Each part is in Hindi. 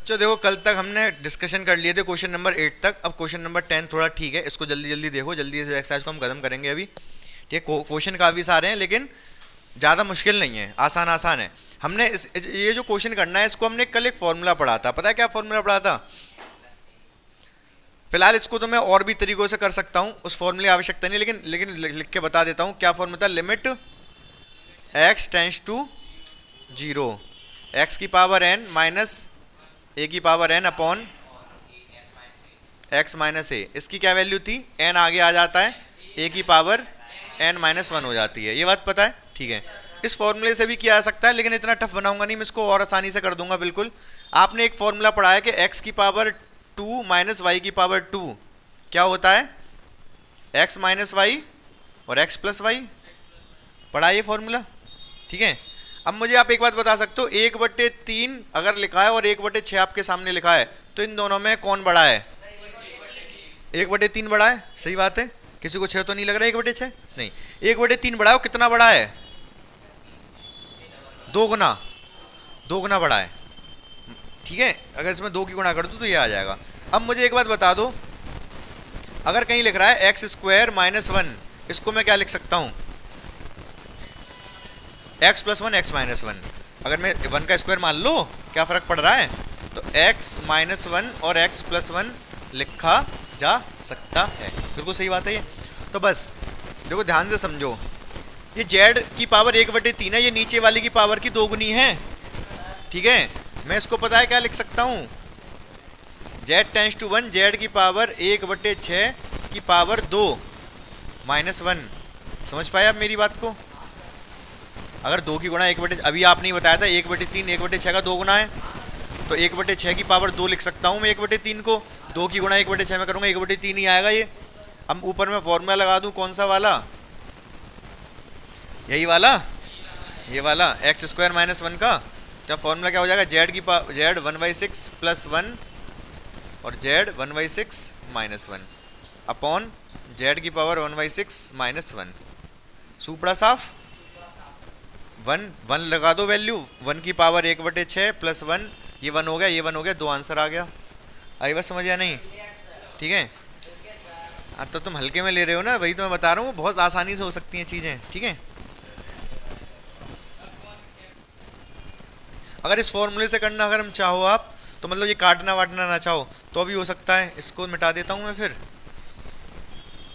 बच्चों देखो, कल तक हमने डिस्कशन कर लिए थे क्वेश्चन नंबर 8 तक। अब क्वेश्चन नंबर 10 थोड़ा ठीक है, इसको जल्दी जल्दी देखो, जल्दी से एक्सरसाइज को हम खत्म करेंगे अभी। ठीक है, क्वेश्चन काफ़ी सारे हैं लेकिन ज़्यादा मुश्किल नहीं है, आसान आसान है। हमने ये जो क्वेश्चन करना है इसको हमने कल एक फॉर्मूला पढ़ा था, पता है क्या फॉर्मूला पढ़ा था? फिलहाल इसको तो मैं और भी तरीकों से कर सकता हूँ, उस फॉर्मूले की आवश्यकता नहीं, लेकिन लिख के बता देता हूँ क्या formula. Limit x tends to 0 x की पावर n माइनस a की power n upon x minus a। इसकी क्या वैल्यू थी? n आगे आ जाता है, a की पावर n माइनस 1 हो जाती है। ये बात पता है? ठीक है, इस फॉर्मूले से भी किया जा सकता है लेकिन इतना टफ बनाऊंगा नहीं मैं इसको, और आसानी से कर दूंगा बिल्कुल। आपने एक फॉर्मूला पढ़ा है कि x की पावर 2 माइनस वाई की पावर 2 क्या होता है? x माइनस वाई और x प्लस वाई, पढ़ा ये फॉर्मूला? ठीक है, अब मुझे आप एक बात बता सकते हो, 1/3 अगर लिखा है और 1/6 आपके सामने लिखा है तो इन दोनों में कौन बड़ा है? 1/3 बड़ा है, सही बात है। किसी को 6 तो नहीं लग रहा है 1/6? नहीं, 1/3 बड़ा है। वो कितना बड़ा है? 2 गुना, 2 गुना बड़ा है। ठीक है, अगर इसमें 2 की गुणा कर दूं तो ये आ जाएगा। अब मुझे एक बात बता दो, अगर कहीं लिख रहा है एक्स स्क्वायर माइनस 1, इसको मैं क्या लिख सकता हूं? X plus 1 x minus 1। अगर मैं 1 का स्क्वायर मान लो, क्या फर्क पड़ रहा है? तो एक्स माइनस 1 और एक्स प्लस 1 लिखा जा सकता है। बिल्कुल सही बात है ये। तो बस देखो, ध्यान से समझो, ये जेड की पावर 1/3 है, ये नीचे वाली की पावर की 2 गुनी है। ठीक है, मैं इसको पता है क्या लिख सकता हूँ? जेड टेंस टू 1 जेड की पावर 1/6 की पावर 2 माइनस 1। समझ पाए आप मेरी बात को? अगर 2 की गुणा 1/, अभी आपने ही बताया था 1/3 1/6 का 2 गुना है, तो 1/6 की पावर 2 लिख सकता हूँ मैं 1/3 को। 2 की गुणा 1/6 में करूँगा 1/3 ही आएगा ये। अब ऊपर में फॉर्मूला लगा दूँ, कौन सा वाला? यही वाला, ये वाला एक्स स्क्वायर माइनस 1 का। तो फॉर्मूला क्या हो जाएगा? जेड की पावर जेड 1/6 प्लस 1 और जेड 1/6 माइनस 1 अपॉन जेड की पावर 1/6 माइनस 1। सुपड़ा साफ। 1 लगा दो वैल्यू, 1 की पावर 1/6 प्लस 1, ये 1 हो गया, ये 1 हो गया, 2 आंसर आ गया। आई बस समझ या नहीं? ठीक है, अब तो तुम हल्के में ले रहे हो ना, वही तो मैं बता रहा हूँ, बहुत आसानी से हो सकती हैं चीज़ें। ठीक है, अगर इस फॉर्मूले से करना अगर हम चाहो आप, तो मतलब ये काटना वाटना ना चाहो तो भी हो सकता है। इसको मिटा देता हूँ मैं, फिर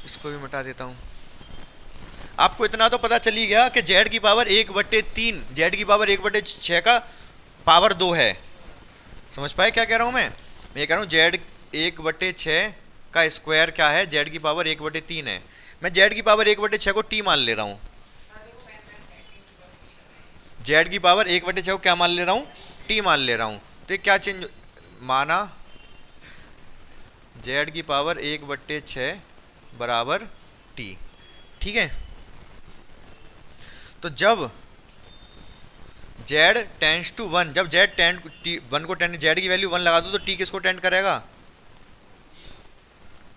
इसको भी मिटा देता हूँ। आपको इतना तो पता चली गया कि जेड की पावर 1/3 जेड की पावर 1/6 का पावर 2 है। समझ पाए क्या कह रहा हूँ मैं ये कह रहा हूँ जेड 1/6 का स्क्वायर क्या है? जेड की पावर 1/3 है। मैं जेड की पावर 1/6 को टी मान ले रहा हूँ। जेड की पावर 1/6 को क्या मान ले रहा हूँ? टी मान ले रहा हूँ। तो ये क्या चेंज माना? जेड की पावर 1/6 बराबर टी। ठीक है, तो जब जेड टेंस टू 1, जब जेड टेंड टी 1 को टेंड, जेड की वैल्यू 1 लगा दो तो टी किसको टेंड करेगा?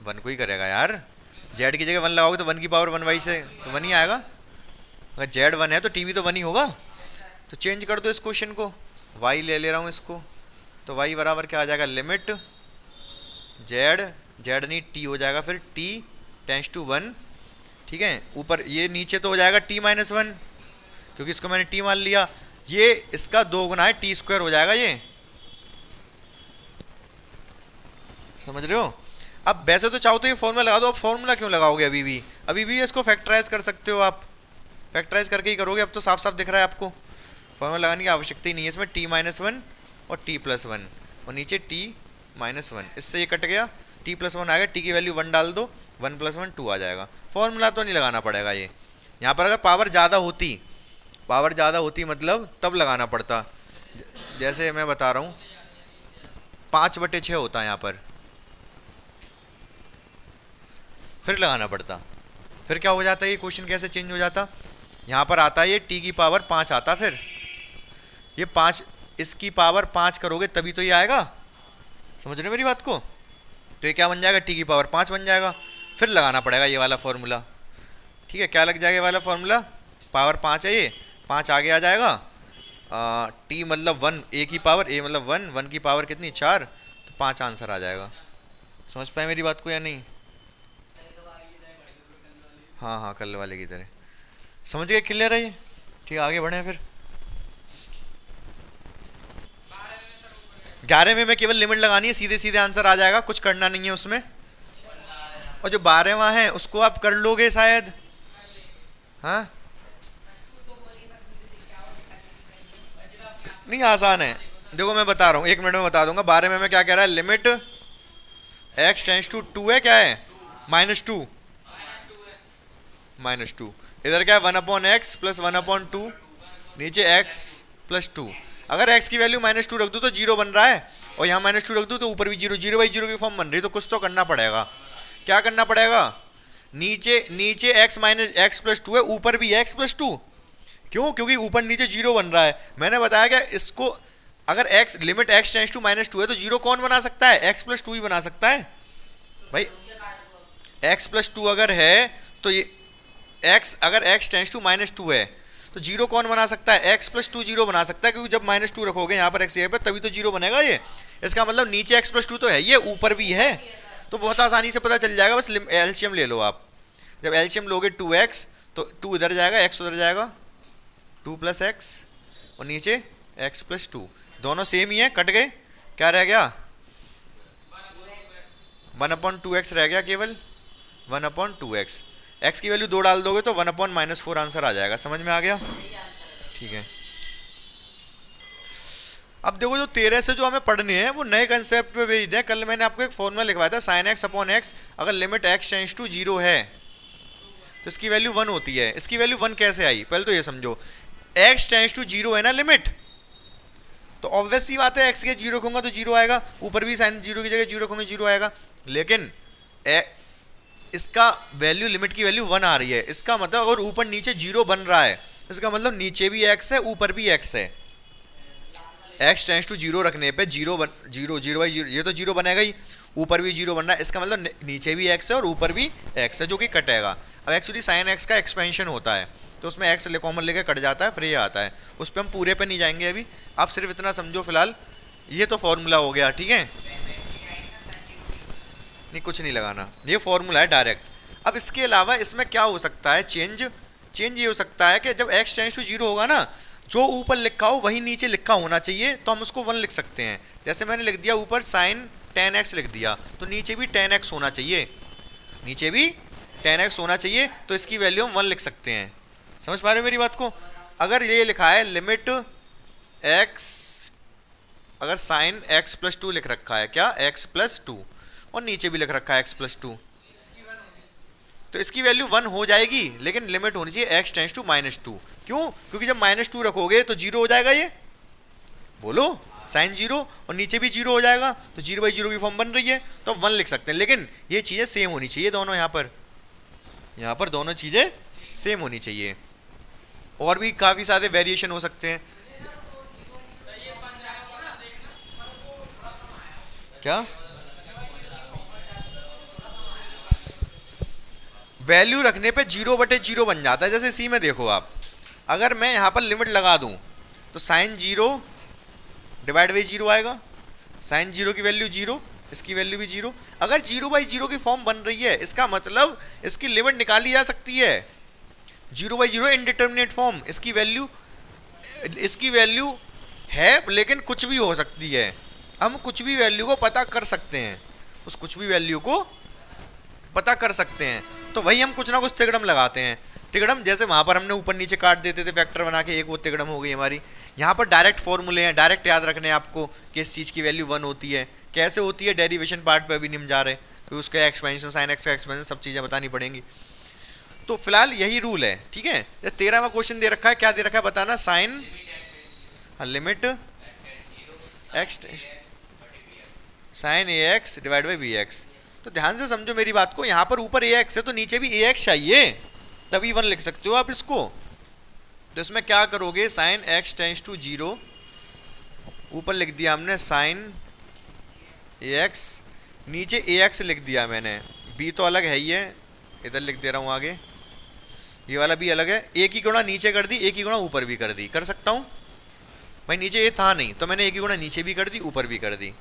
1 को ही करेगा यार। जेड की जगह 1 लगाओगे तो 1 की पावर 1/, से तो 1 ही आएगा। अगर जेड 1 है तो टी भी तो 1 ही होगा। तो चेंज कर दो इस क्वेश्चन को, वाई ले रहा हूँ इसको, तो वाई बराबर क्या आ जाएगा? लिमिट जेड, जेड नहीं टी हो जाएगा, फिर टी टेंस टू 1। ठीक है, ऊपर ये नीचे तो हो जाएगा टी माइनस 1, क्योंकि इसको मैंने टी मान लिया। ये इसका 2 गुना है, टी स्क्वायर हो जाएगा ये। समझ रहे हो? अब वैसे तो चाहो तो ये फॉर्मूला लगा दो। अब फॉर्मूला क्यों लगाओगे? अभी भी इसको फैक्टराइज कर सकते हो आप, फैक्टराइज करके ही करोगे। अब तो साफ साफ दिख रहा है आपको, फॉर्मूला लगाने की आवश्यकता ही नहीं है। इसमें टी माइनस 1 और टी प्लस 1 और नीचे टी माइनस 1, इससे ये कट गया, टी प्लस 1 आएगा, टी की वैल्यू 1 डाल दो, 1 + 1 2 आ जाएगा। फॉर्मूला तो नहीं लगाना पड़ेगा ये। यहाँ पर अगर पावर ज़्यादा होती मतलब तब लगाना पड़ता। जैसे मैं बता रहा हूँ 5/6 होता है यहाँ पर, फिर लगाना पड़ता। फिर क्या हो जाता है? ये क्वेश्चन कैसे चेंज हो जाता? यहाँ पर आता है ये टी की पावर 5 आता, फिर ये 5 इसकी पावर 5 करोगे तभी तो ये आएगा। समझ रहे हो मेरी बात को? तो ये क्या बन जाएगा? टी की पावर 5 बन जाएगा। फिर लगाना पड़ेगा ये वाला फॉर्मूला। ठीक है, क्या लग जाएगा ये वाला फॉर्मूला? पावर 5 है, ये 5 आगे आ जाएगा टी मतलब 1, ए की पावर, ए मतलब 1, 1 की पावर कितनी 4, तो 5 आंसर आ जाएगा। समझ पाए मेरी बात को या नहीं? हाँ हाँ, कल वाले की तरह। समझ गए? क्लियर है ये? ठीक है, आगे बढ़े फिर। 11वें में केवल लिमिट लगानी है, सीधे सीधे आंसर आ जाएगा, कुछ करना नहीं है उसमें। और जो 12वां है उसको आप कर लोगे शायद, हाँ? नहीं, आसान है, देखो मैं बता रहा हूँ, 1 मिनट में बता दूंगा। 12वें में क्या कह रहा है, लिमिट x टेंस टू 2 है, क्या है -2, -2। इधर क्या है 1/x प्लस 1/2, नीचे x प्लस 2। अगर x की वैल्यू -2 रख दूँ तो 0 बन रहा है, और यहाँ -2 रख दूँ तो ऊपर भी 0, 0/0 की फॉर्म बन रही है। तो कुछ तो करना पड़ेगा। क्या करना पड़ेगा? नीचे x प्लस 2 है, ऊपर भी x प्लस 2। क्यों? क्योंकि ऊपर नीचे 0 बन रहा है। मैंने बताया क्या, इसको अगर लिमिट x टेंस टू -2 है तो 0 कौन बना सकता है? x प्लस 2 ही बना सकता है भाई। x प्लस 2 अगर है तो ये अगर x टेंस टू -2 है तो 0 कौन बना सकता है? x प्लस 2 0 बना सकता है, क्योंकि जब -2 रखोगे यहाँ पर x पे तभी तो 0 बनेगा ये। इसका मतलब नीचे x प्लस 2 तो है, ये ऊपर भी है, तो बहुत आसानी से पता चल जाएगा। बस एलसीएम ले लो आप। जब एलसीएम लोगे 2x तो 2 इधर जाएगा, x उधर जाएगा, 2 + x, और नीचे x प्लस 2, दोनों सेम ही है, कट गए। क्या रह गया? 1/2x रह गया, केवल 1/2x। x की वैल्यू 2 डाल दोगे तो 1/-4 आंसर आ जाएगा। समझ में आ गया? ठीक है। अब देखो, जो 13 से जो हमें पढ़ने हैं वो नए कंसेप्ट पे बेस्ड है। कल मैंने आपको एक फॉर्मूला लिखवाया था, sin x/x। अगर लिमिट x टेंस टू 0 है तो इसकी वैल्यू 1 होती है। इसकी वैल्यू 1 कैसे आई, पहले तो ये समझो। x टेंस टू 0 है ना लिमिट, तो ऑब्वियस सी बात है x के 0 रखूंगा तो 0 आएगा, ऊपर भी sin 0 की जगह 0 रखूंगा 0 आएगा। लेकिन इसका वैल्यू, लिमिट की वैल्यू 1 आ रही है, इसका मतलब और ऊपर नीचे 0 बन रहा है, इसका मतलब नीचे भी x है ऊपर भी x है। x टेंस टू 0 रखने पे 0/0, ये तो 0 बनेगा ही, ऊपर भी 0 बन रहा है, इसका मतलब नीचे भी x है और ऊपर भी x है, जो कि कटेगा। अब एक्चुअली sin x का एक्सपेंशन होता है, तो उसमें x कॉमन लेके कट जाता है, फिर ये आता है। उस पर हम पूरे पे नहीं जाएंगे अभी, आप सिर्फ इतना समझो फिलहाल। ये तो फॉर्मूला हो गया, ठीक है? नहीं, कुछ नहीं लगाना, ये फॉर्मूला है डायरेक्ट। अब इसके अलावा इसमें क्या हो सकता है चेंज ये हो सकता है कि जब x टेंस टू 0 होगा ना, जो ऊपर लिखा हो वही नीचे लिखा होना चाहिए, तो हम उसको 1 लिख सकते हैं। जैसे मैंने लिख दिया ऊपर sin 10x लिख दिया, तो नीचे भी 10x होना चाहिए, नीचे भी 10x होना चाहिए, तो इसकी वैल्यू हम 1 लिख सकते हैं। समझ पा रहे हो मेरी बात को? अगर ये लिखा है लिमिट x, अगर sin x प्लस 2 लिख रखा है, क्या x प्लस 2, और नीचे भी लिख रखा है x प्लस 2, तो इसकी वैल्यू 1 हो जाएगी, लेकिन लिमिट होनी चाहिए x टेंस टू -2। क्यों? क्योंकि जब -2 रखोगे तो 0 हो जाएगा, ये बोलो sin 0, और नीचे भी 0 हो जाएगा, तो 0/0 की फॉर्म बन रही है, तो 1 लिख सकते हैं। लेकिन ये चीज़ें सेम होनी चाहिए दोनों, यहाँ पर दोनों चीज़ें सेम होनी चाहिए। और भी काफ़ी सारे वेरिएशन हो सकते हैं। क्या वैल्यू रखने पे 0/0 बन जाता है। जैसे सी में देखो आप, अगर मैं यहाँ पर लिमिट लगा दूँ तो sin 0 / 0 आएगा, sin 0 की वैल्यू 0, इसकी वैल्यू भी 0। अगर 0/0 की फॉर्म बन रही है, इसका मतलब इसकी लिमिट निकाली जा सकती है। 0/0 इनडिटर्मिनेट फॉर्म, इसकी वैल्यू है, लेकिन कुछ भी हो सकती है। हम कुछ भी वैल्यू को पता कर सकते हैं, उस कुछ भी वैल्यू को पता कर सकते हैं, तो वही हम कुछ ना कुछ तिगड़म लगाते हैं। तिगड़म जैसे वहाँ पर हमने ऊपर नीचे काट देते थे फैक्टर बना के, एक वो तिगड़म हो गई हमारी। यहाँ पर डायरेक्ट फॉर्मूले हैं, डायरेक्ट याद रखने हैं आपको कि इस चीज़ की वैल्यू 1 होती है। कैसे होती है डेरिवेशन पार्ट पे अभी नहीं जा रहे, तो उसका एक्सपेंशन, sin x का एक्सपेंशन, सब चीज़ें बतानी पड़ेंगी। तो फिलहाल यही रूल है, ठीक है? 13वां क्वेश्चन दे रखा है, क्या दे रखा है बताना, sine limit x sin ax / bx। तो ध्यान से समझो मेरी बात को, यहाँ पर ऊपर ax है तो नीचे भी ax चाहिए, तभी 1 लिख सकते हो आप इसको। तो इसमें क्या करोगे, sin x टेंस टू 0, ऊपर लिख दिया हमने sin ax, नीचे ax लिख दिया मैंने, b तो अलग है ही है, इधर लिख दे रहा हूँ आगे, ये वाला भी अलग है। a की गुणा नीचे कर दी, a की गुणा ऊपर भी कर दी, कर सकता हूँ। भाई नीचे ए था नहीं, तो मैंने ए की गुणा नीचे भी कर दी, ऊपर भी कर दी,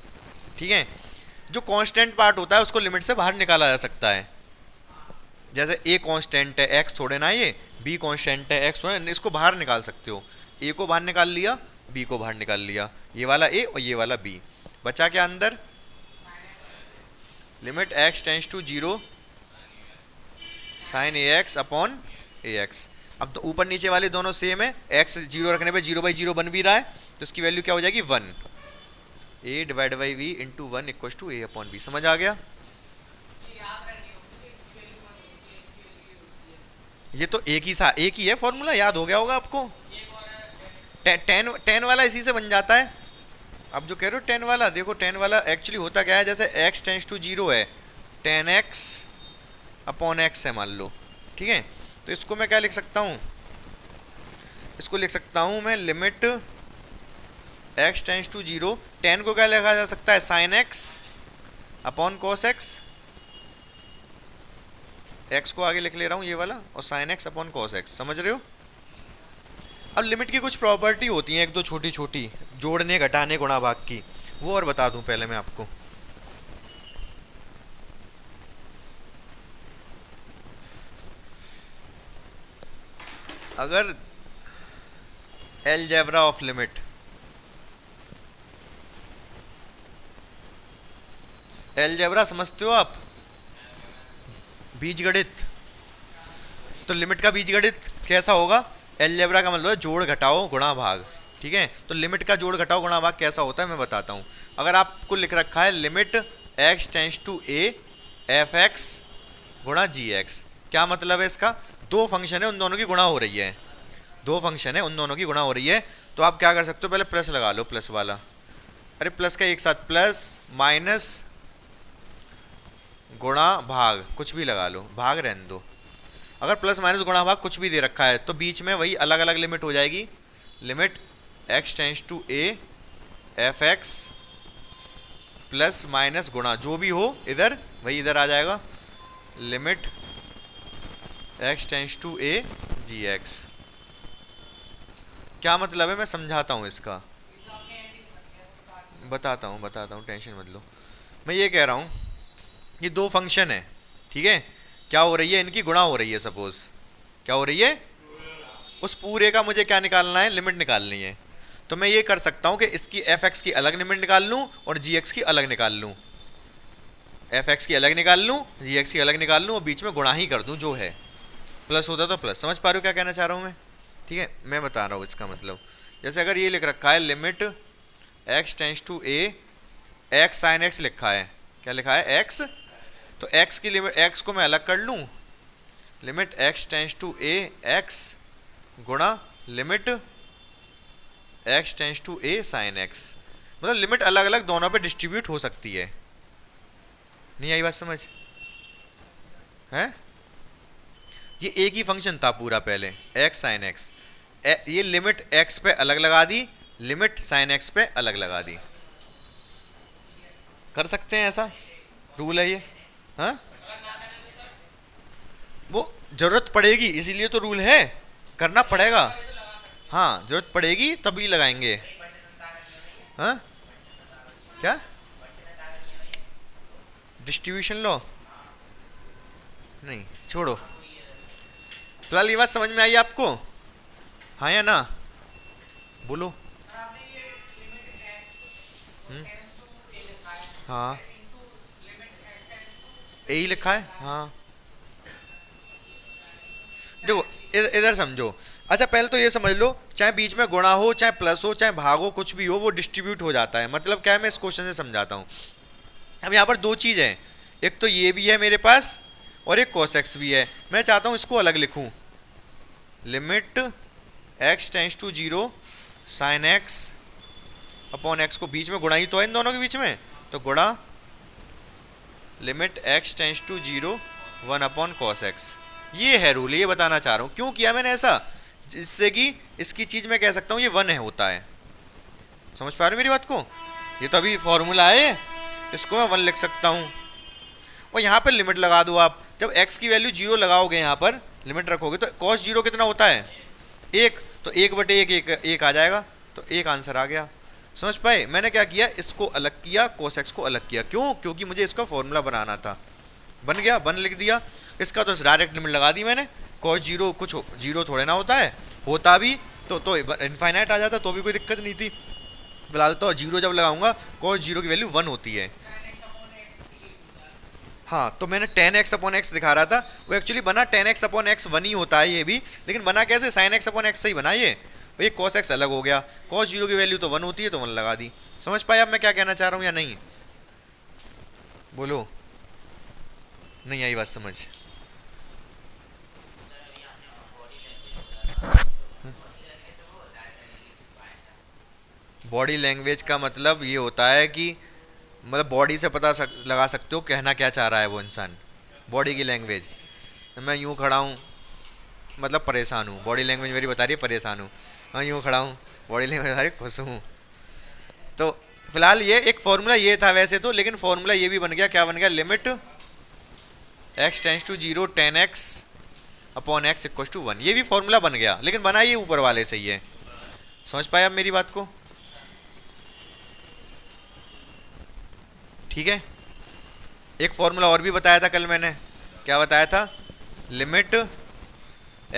ठीक है। जो कांस्टेंट पार्ट होता है उसको लिमिट से बाहर निकाला जा सकता है। जैसे ए कांस्टेंट है, एक्स थोड़े ना, ये बी कांस्टेंट है, एक्स थोड़े, इसको बाहर निकाल सकते हो। ए को बाहर निकाल लिया, बी को बाहर निकाल लिया, ये वाला ए और ये वाला बी, बचा क्या अंदर, limit x tends to 0 sine a x upon a x. अब तो ऊपर नीचे वाले दोनों सेम है, एक्स 0 रखने पे 0/0 बन भी रहा है, तो इसकी वैल्यू क्या हो जाएगी 1, a divide by b into 1 equal to a upon b. समझ आ गया? ये तो एक ही है फॉर्मूला, याद हो गया होगा आपको। टेन वाला इसी से बन जाता है। अब जो कह रहे हो 10 वाला, देखो 10 वाला एक्चुअली होता क्या है, जैसे x टेंस टू 0 है, 10x अपॉन x है मान लो, ठीक है। तो इसको मैं क्या लिख सकता हूँ, इसको लिख सकता हूँ मैं लिमिट x टेंस टू 0, 10 को क्या लिखा जा सकता है, sine x upon cos x, x को आगे लिख ले रहा हूँ ये वाला, और sine x upon cos x। समझ रहे हो? अब लिमिट की कुछ प्रॉपर्टी होती हैं, एक दो छोटी छोटी, जोड़ने घटाने गुणा भाग की, वो और बता दूं पहले मैं आपको। अगर अलजेब्रा ऑफ लिमिट, अलजेब्रा समझते हो आप, बीजगणित, तो लिमिट का बीजगणित कैसा होगा, अलजेब्रा का मतलब है जोड़ घटाओ गुणा भाग, ठीक है। तो लिमिट का जोड़ घटाओ गुणा भाग कैसा होता है मैं बताता हूँ। अगर आपको लिख रखा है limit x tends to a f x गुणा जी एक्स, क्या मतलब है इसका, दो फंक्शन है उन दोनों की गुणा हो रही है, दो फंक्शन है उन दोनों की गुणा हो रही है, तो आप क्या कर सकते हो, पहले प्लस लगा लो, प्लस वाला, अरे प्लस का एक साथ प्लस माइनस गुणा भाग, कुछ भी लगा लो, भाग रहने दो। अगर प्लस माइनस गुणा भाग कुछ भी दे रखा है तो बीच में वही अलग अलग लिमिट हो जाएगी, limit x tends to a f x plus minus गुणा जो भी हो इधर वही इधर आ जाएगा, limit x tends to a g x. क्या मतलब है मैं समझाता हूँ इसका, बताता हूँ, टेंशन मत लो। मैं ये कह रहा हूँ ये दो फंक्शन है, ठीक है, क्या हो रही है, इनकी गुणा हो रही है, सपोज क्या हो रही है, उस पूरे का मुझे क्या निकालना है, लिमिट निकालनी है। तो मैं ये कर सकता हूँ कि इसकी एफ एक्स की अलग लिमिट निकाल लूँ और जी एक्स की अलग निकाल लूँ, एफ एक्स की अलग निकाल लूँ, जी एक्स की अलग निकाल लूँ और बीच में गुणा ही कर दूँ, जो है प्लस होता तो प्लस। समझ पा रहे हो क्या कहना चाह रहा हूँ मैं, ठीक है। मैं बता रहा हूँ इसका मतलब, जैसे अगर ये लिख रखा है limit x tends to a x sine x लिखा है, क्या लिखा है एक्स, तो x की लिमिट, x को मैं अलग कर लूँ, limit x tends to a x गुणा limit x tends to a sine x, मतलब लिमिट अलग अलग दोनों पे डिस्ट्रीब्यूट हो सकती है। नहीं आई बात समझ है? ये एक ही फंक्शन था पूरा पहले, x साइन x, ये लिमिट x पे अलग लगा दी, लिमिट साइन x पे अलग लगा दी, कर सकते हैं ऐसा, रूल है ये। हाँ वो जरूरत पड़ेगी इसीलिए तो रूल है, करना पड़ेगा, हाँ जरूरत पड़ेगी तभी लगाएंगे। हाँ क्या डिस्ट्रीब्यूशन लॉ, नहीं छोड़ो, फिलहाल ये बात समझ में आई आपको, हाँ या ना, बोलो। हाँ यही लिखा है, हाँ देखो इधर समझो। अच्छा पहले तो ये समझ लो, चाहे बीच में गुणा हो, चाहे प्लस हो, चाहे भाग हो, कुछ भी हो, वो डिस्ट्रीब्यूट हो जाता है। मतलब क्या है, मैं इस क्वेश्चन से समझाता हूँ। अब यहाँ पर दो चीज़ है, एक तो ये भी है मेरे पास और एक cos x भी है। मैं चाहता हूँ इसको अलग लिखूँ, limit x tends to 0 sine x upon x को बीच में गुणा ही तो है इन दोनों के बीच में, तो गुणा limit x tends to 0 1 upon cos x। ये है रूल, ये बताना चाह रहा हूँ। क्यों किया मैंने ऐसा, जिससे कि इसकी चीज़ मैं कह सकता हूँ ये 1 है होता है। समझ पा रहे हो मेरी बात को? ये तो अभी फॉर्मूला है, इसको मैं 1 लिख सकता हूँ और यहाँ पर लिमिट लगा दो आप। जब x की वैल्यू 0 लगाओगे, यहाँ पर लिमिट रखोगे तो cos 0 कितना होता है 1, तो 1/1 1 आ जाएगा। तो एक आंसर आ गया। समझ पाए? मैंने क्या किया, इसको अलग किया, cos x को अलग किया। क्यों? क्योंकि मुझे इसका फॉर्मूला बनाना था। बन गया, बन लिख दिया। इसका तो डायरेक्ट लिमिट लगा दी मैंने। cos जीरो कुछ जीरो थोड़े ना होता है, होता भी तो इनफाइनाइट आ जाता, तो भी कोई दिक्कत नहीं थी। फिलहाल तो जीरो जब लगाऊंगा cos जीरो की वैल्यू 1 होती है। हाँ, तो मैंने tan x अपॉन एक्स दिखा रहा था, वो एक्चुअली बना tan x अपॉन एक्स 1 ही होता है ये भी, लेकिन बना कैसे, sin x अपॉन एक्स से ही बना ये। cos x अलग हो गया, cos जीरो की वैल्यू तो 1 होती है तो 1 लगा दी। समझ पाए अब मैं क्या कहना चाह रहा हूँ या नहीं? बोलो, नहीं आई बात समझ? बॉडी लैंग्वेज का मतलब ये होता है कि मतलब बॉडी से लगा सकते हो कहना क्या चाह रहा है वो इंसान। बॉडी की लैंग्वेज, मैं यूँ खड़ा हूँ मतलब परेशान हूँ, बॉडी लैंग्वेज मेरी बता रही है परेशान हूँ। मैं यूँ खड़ा हूँ, बॉडी लैंग्वेज बता रही है खुश हूँ। तो फिलहाल ये एक फॉर्मूला ये था वैसे तो, लेकिन फॉर्मूला ये भी बन गया, क्या बन गया, limit x tends to 0 tan x upon x equal to 1। ये भी फॉर्मूला बन गया, लेकिन बना ये ऊपर वाले से ही है। समझ पाए आप मेरी बात को? ठीक है। एक फॉर्मूला और भी बताया था कल मैंने, क्या बताया था, limit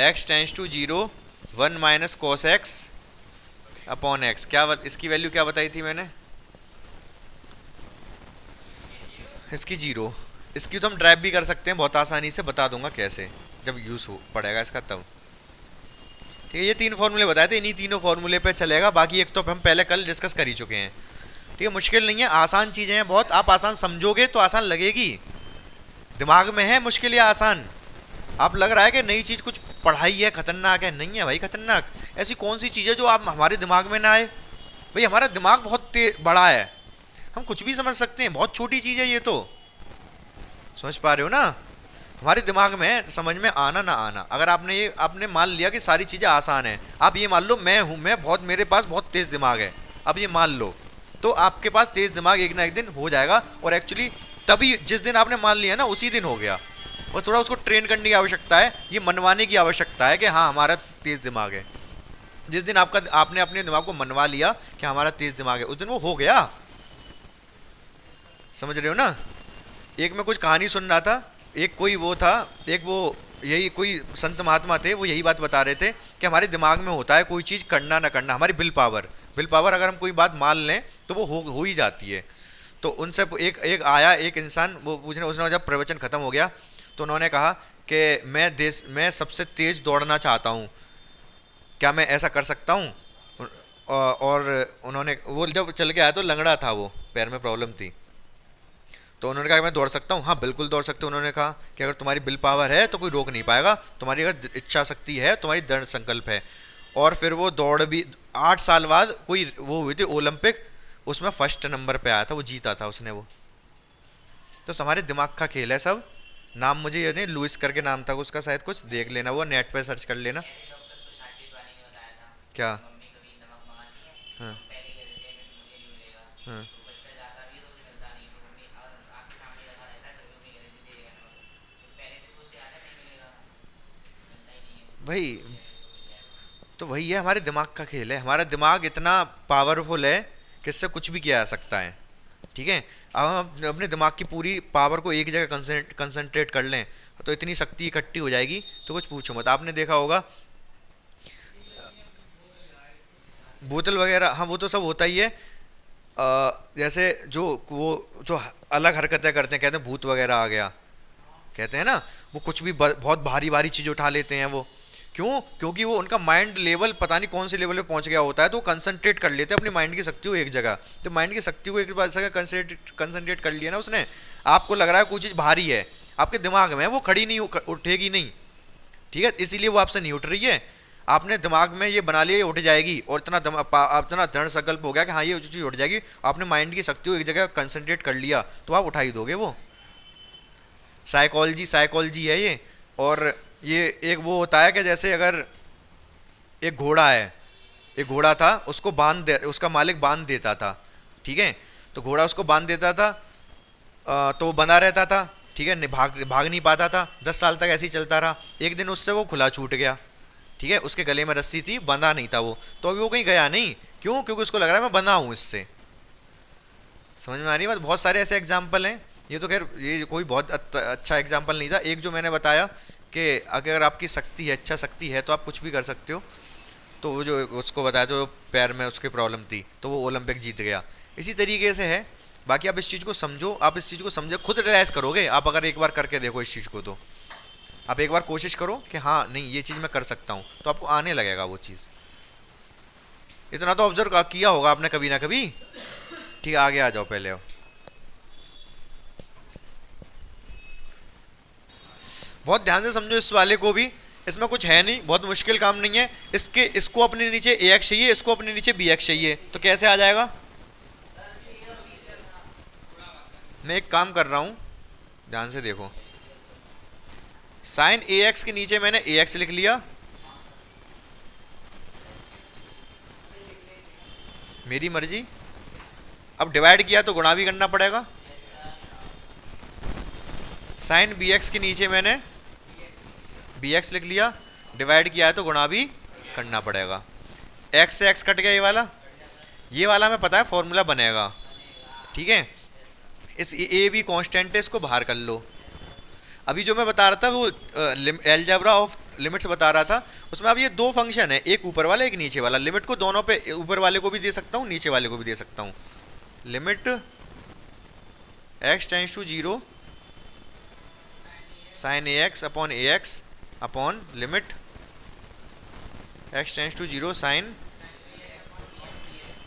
x tends to 0 1 minus cos x upon x. क्या इसकी वैल्यू क्या बताई थी मैंने, इसकी 0। इसकी तो हम ड्राइव भी कर सकते हैं बहुत आसानी से, बता दूंगा कैसे जब यूज हो पड़ेगा इसका तब। ठीक है, ये 3 फॉर्मूले बताए थे, इन्हीं तीनों फॉर्मूले पे चलेगा। बाकी एक तो हम पहले कल डिस्कस कर ही चुके हैं। ठीक है, मुश्किल नहीं है, आसान चीज़ें हैं बहुत। आप आसान समझोगे तो आसान लगेगी। दिमाग में है मुश्किल या आसान? आप लग रहा है कि नई चीज़ कुछ पढ़ाई है खतरनाक है, नहीं है भाई खतरनाक। ऐसी कौन सी चीज़ है जो आप हमारे दिमाग में ना आए? भाई हमारा दिमाग बहुत बड़ा है, हम कुछ भी समझ सकते हैं। बहुत छोटी चीज़ है ये तो, समझ पा रहे हो ना? हमारे दिमाग में समझ में आना ना आना। अगर आपने मान लिया कि सारी चीज़ें आसान हैं, आप ये मान लो मेरे पास बहुत तेज़ दिमाग है, अब ये मान लो, तो आपके पास तेज़ दिमाग एक ना एक दिन हो जाएगा। और एक्चुअली तभी जिस दिन आपने मान लिया ना उसी दिन हो गया। और थोड़ा उसको ट्रेन करने की आवश्यकता है, ये मनवाने की आवश्यकता है कि हाँ हमारा तेज़ दिमाग है। जिस दिन आपने अपने दिमाग को मनवा लिया कि हमारा तेज़ दिमाग है, उस दिन वो हो गया। समझ रहे हो ना? एक मैं कुछ कहानी सुन रहा था, एक कोई वो था, एक वो यही कोई संत महात्मा थे, वो यही बात बता रहे थे कि हमारे दिमाग में होता है कोई चीज़ करना ना करना, हमारी विल पावर अगर हम कोई बात मान लें तो वो हो ही जाती है। तो उनसे एक आया एक इंसान, वो पूछने, उसने जब प्रवचन खत्म हो गया तो उन्होंने कहा कि मैं सबसे तेज़ दौड़ना चाहता हूँ, क्या मैं ऐसा कर सकता हूँ? और उन्होंने, वो जब चल के आया तो लंगड़ा था, वो पैर में प्रॉब्लम थी, तो उन्होंने कहा मैं दौड़ सकता हूँ। हाँ बिल्कुल दौड़ सकते हो। उन्होंने कहा कि अगर तुम्हारी विल पावर है तो कोई रोक नहीं पाएगा, तुम्हारी अगर इच्छा शक्ति है, तुम्हारी दृढ़ संकल्प है। और फिर वो दौड़ भी 8 साल बाद कोई वो हुई थी ओलंपिक, उसमें फर्स्ट नंबर पे आया था, वो जीता था उसने वो। तो हमारे दिमाग का खेल है सब। नाम मुझे याद नहीं, लुइस करके नाम था उसका, शायद कुछ देख लेना, वो नेट पे सर्च कर लेना। क्या? हाँ हाँ भाई, तो वही है, हमारे दिमाग का खेल है। हमारा दिमाग इतना पावरफुल है कि इससे कुछ भी किया जा सकता है। ठीक है, अब हम अपने दिमाग की पूरी पावर को एक जगह कंसंट्रेट कर लें तो इतनी शक्ति इकट्ठी हो जाएगी तो कुछ पूछो मत। आपने देखा होगा बोतल वगैरह, हाँ वो तो सब होता ही है। जैसे जो अलग हरकतें करते हैं, कहते हैं भूत वगैरह आ गया, कहते हैं ना, वो कुछ भी बहुत भारी भारी चीज़ उठा लेते हैं वो। क्यों? क्योंकि वो उनका माइंड लेवल पता नहीं कौन से लेवल पे पहुंच गया होता है, तो वो कंसंट्रेट कर लेते हैं अपनी माइंड की शक्ति को एक जगह। तो माइंड की शक्ति को एक बार कंसंट्रेट कर लिया ना उसने, आपको लग रहा है कोई चीज़ भारी है, आपके दिमाग में वो खड़ी नहीं उठेगी नहीं। ठीक है, इसीलिए वो आपसे नहीं उठ रही है। आपने दिमाग में ये बना लिया ये उठ जाएगी, और इतना दृढ़ संकल्प हो गया कि हाँ ये चीज़ उठ जाएगी, आपने माइंड की शक्ति को एक जगह कंसंट्रेट कर लिया तो आप उठा ही दोगे वो। साइकोलॉजी है ये। और ये एक वो होता है कि जैसे अगर एक घोड़ा है, एक घोड़ा था, उसका मालिक बांध देता था। ठीक है, तो घोड़ा उसको बांध देता था, तो वो बंधा रहता था। ठीक है, भाग नहीं पाता था, 10 साल तक ऐसे ही चलता रहा। एक दिन उससे वो खुला छूट गया। ठीक है, उसके गले में रस्सी थी, बंधा नहीं था वो, तो अभी वो कहीं गया नहीं, क्यों? क्योंकि उसको लग रहा है मैं बना हूँ इससे। समझ में आ रही है बात? बहुत सारे ऐसे एग्जाम्पल हैं। ये तो खैर ये कोई बहुत अच्छा एग्जाम्पल नहीं था। एक जो मैंने बताया कि अगर आपकी शक्ति है, अच्छा शक्ति है, तो आप कुछ भी कर सकते हो। तो वो जो उसको बताया, जो पैर में उसकी प्रॉब्लम थी, तो वो ओलंपिक जीत गया। इसी तरीके से है। बाकी आप इस चीज़ को समझो, आप इस चीज़ को समझो, खुद रियलाइज करोगे आप अगर एक बार करके देखो इस चीज़ को। तो आप एक बार कोशिश करो कि हाँ नहीं ये चीज़ मैं कर सकता हूँ, तो आपको आने लगेगा वो चीज़। इतना तो ऑब्जर्व किया होगा आपने कभी ना कभी। ठीक है, आगे आ जाओ पहले। आओ, बहुत ध्यान से समझो इस वाले को भी। इसमें कुछ है नहीं, बहुत मुश्किल काम नहीं है। इसको अपने नीचे ए एक्स चाहिए, इसको अपने नीचे बी एक्स चाहिए, तो कैसे आ जाएगा? मैं एक काम कर रहा हूं, ध्यान से देखो। साइन ए एक्स के नीचे मैंने ए एक्स लिख लिया, मेरी मर्जी। अब डिवाइड किया तो गुणा भी करना पड़ेगा। साइन बी एक्स के नीचे मैंने बी एक्स लिख लिया, डिवाइड किया है तो गुणा भी करना पड़ेगा। एक्स से एक्स कट गया, ये वाला मैं पता है फॉर्मूला बनेगा। ठीक है, इस ए बी कांस्टेंट है, इसको बाहर कर लो। अभी जो मैं बता रहा था वो अलजेब्रा ऑफ लिमिट्स बता रहा था, उसमें अब ये दो फंक्शन है, एक ऊपर वाला एक नीचे वाला। लिमिट को दोनों पे, ऊपर वाले को भी दे सकता हूँ, नीचे वाले को भी दे सकता हूँ। Limit x tends to 0 sine a x upon a x upon limit x tends to 0 sine.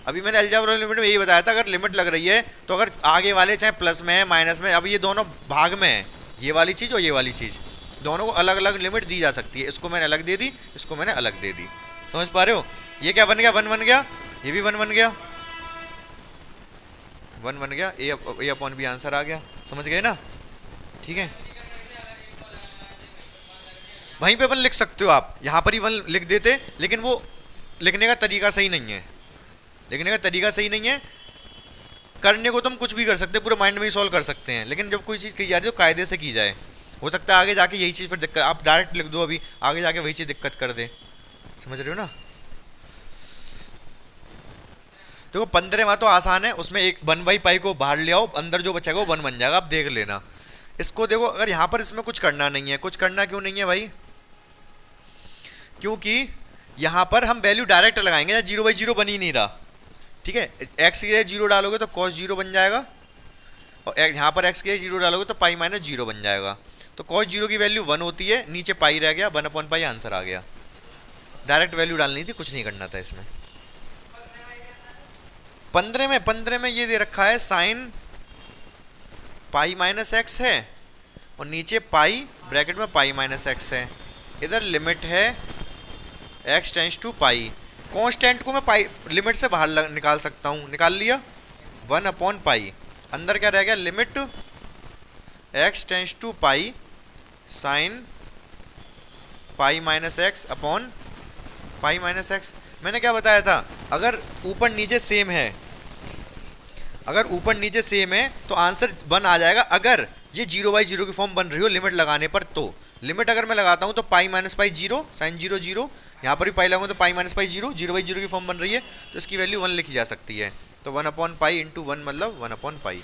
अभी मैंने अलजेब्रा लिमिट में यही बताया था, अगर लिमिट लग रही है तो अगर आगे वाले चाहे प्लस में है माइनस में, अब ये दोनों भाग में है, ये वाली चीज़ और ये वाली चीज़, दोनों को अलग अलग लिमिट दी जा सकती है। इसको मैंने अलग दे दी, इसको मैंने अलग दे दी। समझ पा रहे हो? ये क्या बन गया? 1 बन गया, ये भी 1 बन गया, 1 बन गया, ए अपॉन बी आंसर आ गया। समझ गए ना? ठीक है, वहीं पे अपन लिख सकते हो आप, यहाँ पर ही 1 लिख देते, लेकिन वो लिखने का तरीका सही नहीं है। लिखने का तरीका सही नहीं है। करने को तो हम कुछ भी कर सकते हैं, पूरे माइंड में ही सॉल्व कर सकते हैं, लेकिन जब कोई चीज़ की जा रही है तो कायदे से की जाए। हो सकता है आगे जाके यही चीज़ फिर दिक्कत, आप डायरेक्ट लिख दो अभी, आगे जाके वही चीज़ दिक्कत कर दे। समझ रहे हो ना? देखो 15वां तो आसान है, उसमें एक 1/पाई को बाहर ले आओ, अंदर जो बचेगा वो 1 बन जाएगा, आप देख लेना। इसको देखो, अगर यहाँ पर इसमें कुछ करना नहीं है, कुछ करना क्यों नहीं है भाई? क्योंकि यहाँ पर हम वैल्यू डायरेक्ट लगाएंगे, 0/0 बन ही नहीं रहा। ठीक है, एक्स की जगह 0 डालोगे तो cos 0 बन जाएगा, और यहाँ पर एक्स की जगह 0 डालोगे तो पाई माइनस 0 बन जाएगा। तो cos 0 की वैल्यू 1 होती है, नीचे पाई रह गया, 1/पाई आंसर आ गया। डायरेक्ट वैल्यू डालनी थी, कुछ नहीं करना था इसमें। 15 में ये दे रखा है साइन पाई माइनस एक्स है, और नीचे पाई ब्रैकेट में पाई माइनस एक्स है। इधर लिमिट है x tends to pi. Constant को मैं पाई लिमिट से बाहर निकाल सकता हूँ, निकाल लिया, 1/पाई। अंदर क्या रह गया? Limit x tends to pi sine pi minus x upon pi minus x. मैंने क्या बताया था? अगर ऊपर नीचे सेम है, अगर ऊपर नीचे सेम है तो आंसर 1 आ जाएगा। अगर ये 0/0 की फॉर्म बन रही हो लिमिट लगाने पर, तो लिमिट अगर मैं लगाता हूँ तो पाई माइनस पाई 0 साइन 0 0, यहाँ पर भी पाई लगाऊंगा तो पाई माइनस पाई 0, 0/0 की फॉर्म बन रही है, तो इसकी वैल्यू 1 लिखी जा सकती है। तो 1/पाई इंटू 1 मतलब 1/पाई।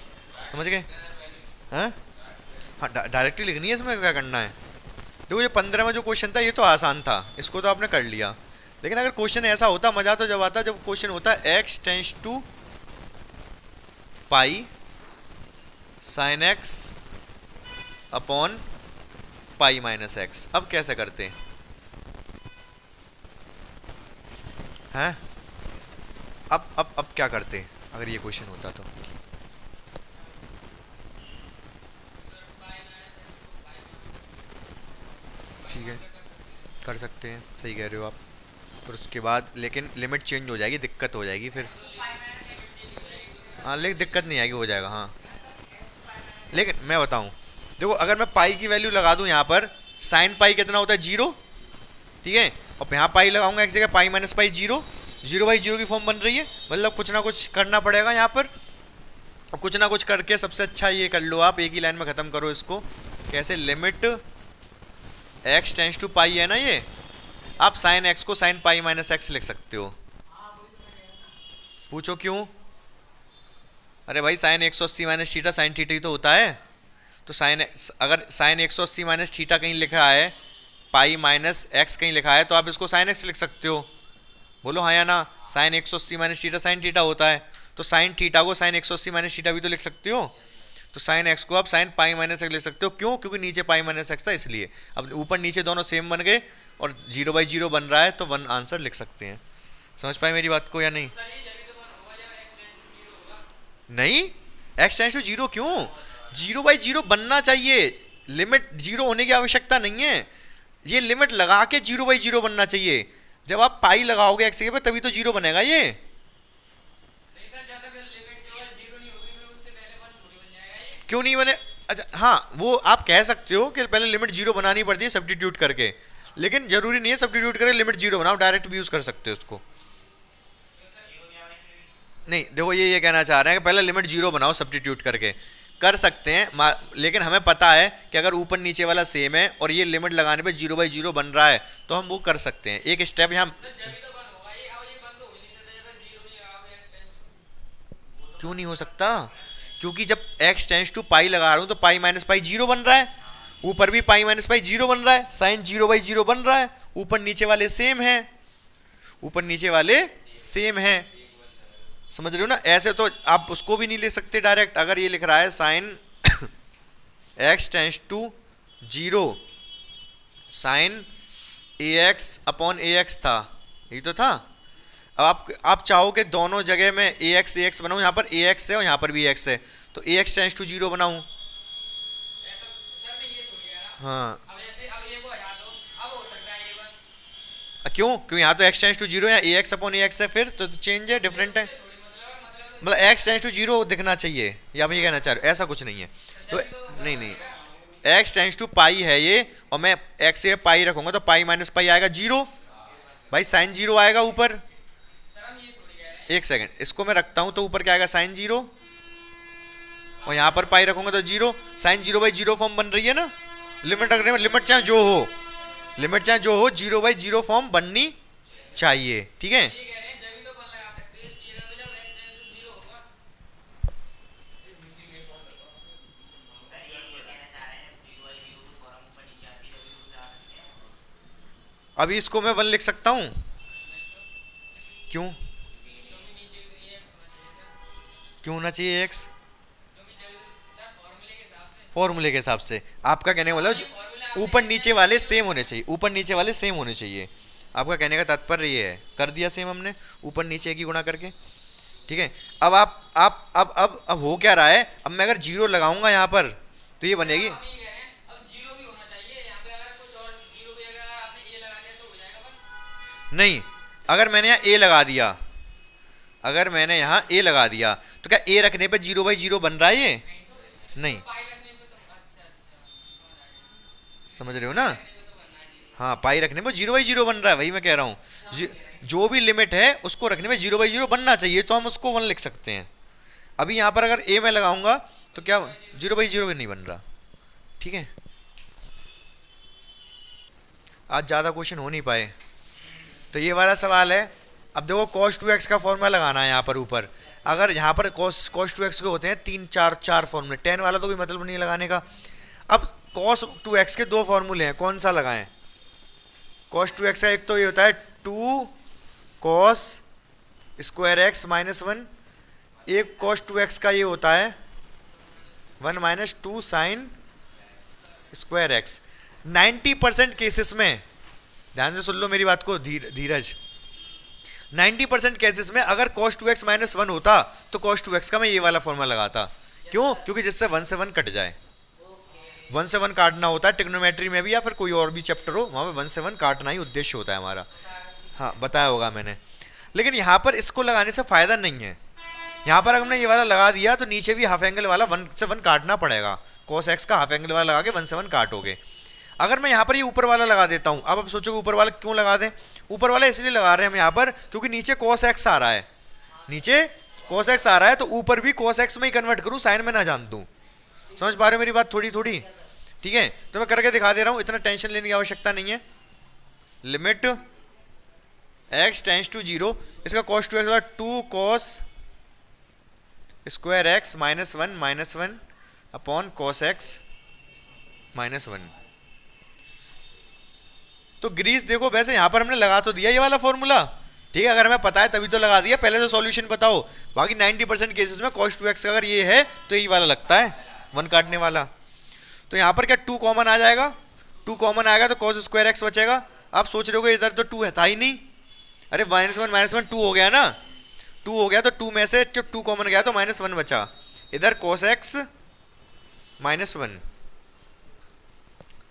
समझ गए? हाँ, डायरेक्टली लिखनी है, इसमें क्या करना है? देखो ये 15 में जो क्वेश्चन था ये तो आसान था, इसको तो आपने कर लिया। लेकिन अगर क्वेश्चन ऐसा होता, मजा तो जब आता जब क्वेश्चन होता x tends to pi sine x upon pi minus x. अब कैसे करते हैं? हैं? अब क्या करते अगर ये क्वेश्चन होता तो? ठीक है, कर सकते हैं, सही कह रहे हो आप। फिर उसके बाद लेकिन लिमिट चेंज हो जाएगी, दिक्कत हो जाएगी फिर। हाँ, लेकिन दिक्कत नहीं आएगी, हो जाएगा। हाँ, लेकिन मैं बताऊं, देखो अगर मैं पाई की वैल्यू लगा दूं यहाँ पर, साइन पाई कितना होता है? 0। ठीक है, और यहाँ पाई लगाऊंगा एक जगह, पाई माइनस पाई 0, 0/0 की फॉर्म बन रही है, मतलब कुछ ना कुछ करना पड़ेगा यहाँ पर। और कुछ ना कुछ करके सबसे अच्छा ये कर लो आप, एक ही लाइन में ख़त्म करो इसको। कैसे? Limit x tends to pi है ना, ये आप साइन एक्स को साइन पाई माइनस एक्स लिख सकते हो। पूछो क्यों? अरे भाई sine 180 minus theta sine theta ही तो होता है। तो साइन, अगर साइन 180 माइनस थीटा कहीं लिखा है, पाई माइनस एक्स कहीं लिखा है, तो आप इसको साइन एक्स लिख सकते हो। बोलो हाँ या ना? Sine 180 minus theta sine theta होता है, तो साइन थीटा को साइन 180 माइनस थीटा भी तो लिख सकते हो। तो साइन एक्स को आप साइन पाई माइनस एक्स लिख सकते हो। क्यों? क्योंकि नीचे पाई माइनस एक्स था इसलिए। अब ऊपर नीचे दोनों सेम बन गए और 0/0 बन रहा है, तो 1 आंसर लिख सकते हैं। समझ पाए मेरी बात को या नहीं? नहीं, एक्स टेंड्स टू 0 क्यों? 0/0 बनना चाहिए, लिमिट 0 होने की आवश्यकता नहीं है। ये लिमिट लगा के 0/0 बनना चाहिए। जब आप पाई लगाओगे एक्स के पे तभी तो 0 बनेगा ये। क्यों नहीं बने? अच्छा हाँ, वो आप कह सकते हो कि पहले लिमिट 0 बनानी पड़ती है सब्स्टिट्यूट करके, लेकिन जरूरी नहीं है सब्स्टिट्यूट करके लिमिट 0 बनाओ, डायरेक्ट भी यूज कर सकते हो उसको। नहीं देखो, ये कहना चाह रहे हैं कि पहले लिमिट 0 बनाओ सब्स्टिट्यूट करके, कर सकते हैं, लेकिन हमें पता है कि अगर ऊपर नीचे वाला सेम है और ये लिमिट लगाने पे 0/0 बन रहा है, तो हम वो कर सकते हैं। एक स्टेप यहाँ क्यों नहीं हो सकता? क्योंकि जब x टेंड्स टू पाई लगा रहा हूं तो पाई माइनस पाई 0 बन रहा है, ऊपर भी पाई माइनस पाई 0 बन रहा है, साइन 0/0 बन रहा है, ऊपर नीचे वाले सेम हैं, ऊपर नीचे वाले सेम हैं। समझ रहे हो ना? ऐसे तो आप उसको भी नहीं ले सकते डायरेक्ट। अगर ये लिख रहा है sine x tends to 0 sine ax upon ax था, यही तो था। अब आप चाहो कि दोनों जगह में ax बनाऊं, यहाँ पर ax है और यहाँ पर भी ax है, तो ax टेंड्स टू 0 बनाऊं। हाँ क्यों? क्यों? यहाँ तो x टेंड्स टू 0 या ax अपॉन ax है, फिर तो चेंज है, डिफरेंट है। मतलब x टेंड्स टू 0 दिखना चाहिए, या आप ये कहना चाह रहे हो? ऐसा कुछ नहीं है। तो नहीं, x टेंड्स टू पाई है ये, और मैं x से पाई रखूंगा तो पाई माइनस पाई आएगा 0, भाई साइन 0 आएगा ऊपर। एक सेकंड, इसको मैं रखता हूं तो ऊपर क्या आएगा? साइन 0, और यहाँ पर पाई रखूंगा तो 0, साइन 0/0 फॉर्म बन रही है ना। लिमिट रखने में लिमिट चाहे जो हो, लिमिट चाहे जो हो 0/0 फॉर्म बननी चाहिए, ठीक है? अभी इसको मैं 1 लिख सकता हूं। क्यों? क्यों होना चाहिए x? फॉर्मूले के हिसाब से। आपका कहने का मतलब ऊपर नीचे वाले सेम होने चाहिए, ऊपर नीचे वाले सेम होने चाहिए। आपका कहने का तात्पर्य ये है। कर दिया सेम हमने, ऊपर नीचे एक ही गुणा करके, ठीक है? अब आप अब हो क्या रहा है? अब मैं अगर 0 लगाऊंगा यहाँ पर तो ये बनेगी, नहीं अगर मैंने यहाँ a लगा दिया, अगर मैंने यहाँ a लगा दिया तो क्या a रखने पे 0/0 बन रहा है ये? नहीं, समझ रहे हो ना? हाँ, पाई रखने पे 0/0 बन रहा है, वही मैं कह रहा हूँ। जो भी लिमिट है उसको रखने में 0/0 बनना चाहिए, तो हम उसको 1 लिख सकते हैं। अभी यहाँ पर अगर a मैं लगाऊंगा तो क्या 0/0 भी नहीं बन रहा, ठीक है? आज ज़्यादा क्वेश्चन हो नहीं पाए, तो ये वाला सवाल है। अब देखो cos 2x का फॉर्मूला लगाना है यहाँ पर ऊपर। अगर यहाँ पर cos 2x के होते हैं 3 4 फॉर्मूले, tan वाला तो कोई मतलब नहीं लगाने का। अब cos 2x के 2 फॉर्मूले हैं, कौन सा लगाएं? cos 2x का एक तो ये होता है 2 cos स्क्वायर x माइनस 1, एक cos 2x का ये होता है 1 minus 2 sine square x। 90% cases में, ध्यान से सुन लो मेरी बात को धीरज, 90% केसेस में अगर cos 2x माइनस 1 होता तो cos 2x का मैं ये वाला फॉर्मूला लगाता। क्यों? क्योंकि जिससे 1 से 1 कट जाए। 1 से 1 काटना होता है ट्रिग्नोमेट्री में भी, या फिर कोई और भी चैप्टर हो, वहाँ पे 1 से 1 काटना ही उद्देश्य होता है हमारा। हाँ, बताया होगा मैंने। लेकिन यहाँ पर इसको लगाने से फ़ायदा नहीं है। यहाँ पर अगर हमने ये वाला लगा दिया तो नीचे भी हाफ एंगल वाला 1 से 1 काटना पड़ेगा। cos x का हाफ एंगल वाला लगा के 1 से 1 काटोगे। अगर मैं यहाँ पर ये ऊपर वाला लगा देता हूँ, अब आप सोचोगे ऊपर वाला क्यों लगा दें? ऊपर वाला इसलिए लगा रहे हैं हम यहाँ पर क्योंकि नीचे cos x आ रहा है, नीचे cos x आ रहा है, तो ऊपर भी cos x में ही कन्वर्ट करूँ, साइन में ना जान दूँ। समझ पा रहे हो मेरी बात थोड़ी थोड़ी? ठीक है, तो मैं करके दिखा दे रहा हूँ, इतना टेंशन लेने की आवश्यकता नहीं है। Limit x tends to zero, इसका cos 2x होगा 2 cos square x -1 upon cos x -1। तो ग्रीस देखो, वैसे यहाँ पर हमने लगा तो दिया ये वाला फॉर्मूला, ठीक है, अगर हमें पता है तभी तो लगा दिया, पहले तो सॉल्यूशन बताओ। बाकी 90% केसेस में cos 2x अगर ये है तो ये वाला लगता है 1 काटने वाला। तो यहाँ पर क्या 2 कॉमन आ जाएगा, 2 कॉमन आएगा तो cos स्क्वायर x बचेगा। आप सोच रहे हो इधर तो 2 है था ही नहीं, अरे -1 2 हो गया ना, 2 हो गया तो 2 में से जब 2 कॉमन गया तो -1 बचा, इधर cos x -1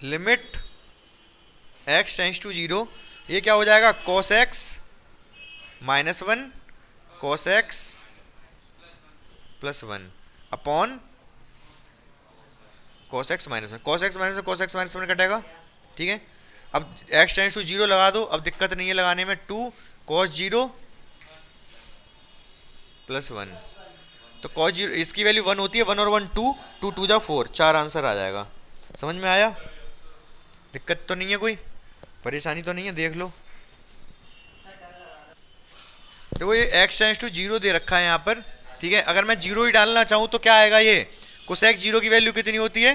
limit x tends to zero, ये क्या हो जाएगा cos x -1 cos x +1 upon cos x -1, cos x -1 कटेगा, ठीक है। अब x टेंस टू जीरो लगा दो, अब दिक्कत नहीं है लगाने में, 2 cos 0 +1, तो cos 0 इसकी वैल्यू 1 होती है, 1 और 1 2, 2 2 जा 4, 4 आंसर आ जाएगा। समझ में आया? दिक्कत तो नहीं है, कोई परेशानी तो नहीं है, देख लो। देखो ये x टेंस टू जीरो दे रखा है यहाँ पर, ठीक है, अगर मैं जीरो ही डालना चाहूँ तो क्या आएगा, ये कोसेक जीरो की वैल्यू कितनी होती है,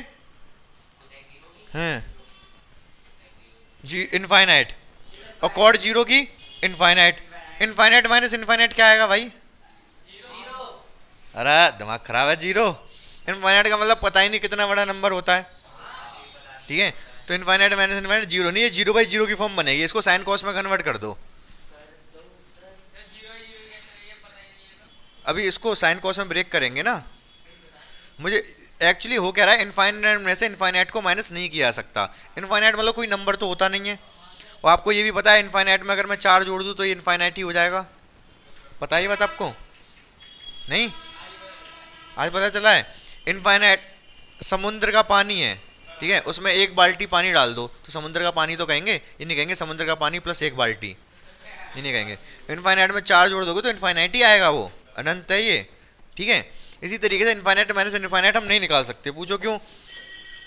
जी इनफाइनाइट, और कॉड जीरो की इनफाइनाइट, इनफाइनाइट माइनस इनफाइनाइट क्या आएगा भाई, अरे दिमाग खराब है, जीरो। इनफाइनाइट का मतलब पता ही नहीं कितना बड़ा नंबर होता है, ठीक है, तो इनफाइनाइट माइनस इनफाइनाइट जीरो नहीं है, 0/0 की फॉर्म बनेगी, इसको साइन कॉस में कन्वर्ट कर दो। अभी इसको साइन कॉस में ब्रेक करेंगे ना, मुझे एक्चुअली हो क्या रहा है, इनफाइनाइट में से इनफाइनाइट को माइनस नहीं किया जा सकता, इनफाइनाइट मतलब कोई नंबर तो होता नहीं है, और आपको ये भी पता है इनफाइनाइट में अगर मैं 4 जोड़ दूँ तो ये इनफाइनाइट ही हो जाएगा, पता ही बात आपको नहीं, आज पता चला है। इनफाइनाइट समुद्र का पानी है, ठीक है, उसमें 1 बाल्टी पानी डाल दो तो समुद्र का पानी तो कहेंगे, ये नहीं कहेंगे समुद्र का पानी प्लस 1 बाल्टी, ये नहीं कहेंगे। इनफाइनाइट में 4 जोड़ दोगे तो इनफाइनाइट ही आएगा, वो अनंत है ये, ठीक है। इसी तरीके से इनफाइनाइट माइनस इनफाइनाइट हम नहीं निकाल सकते, पूछो क्यों,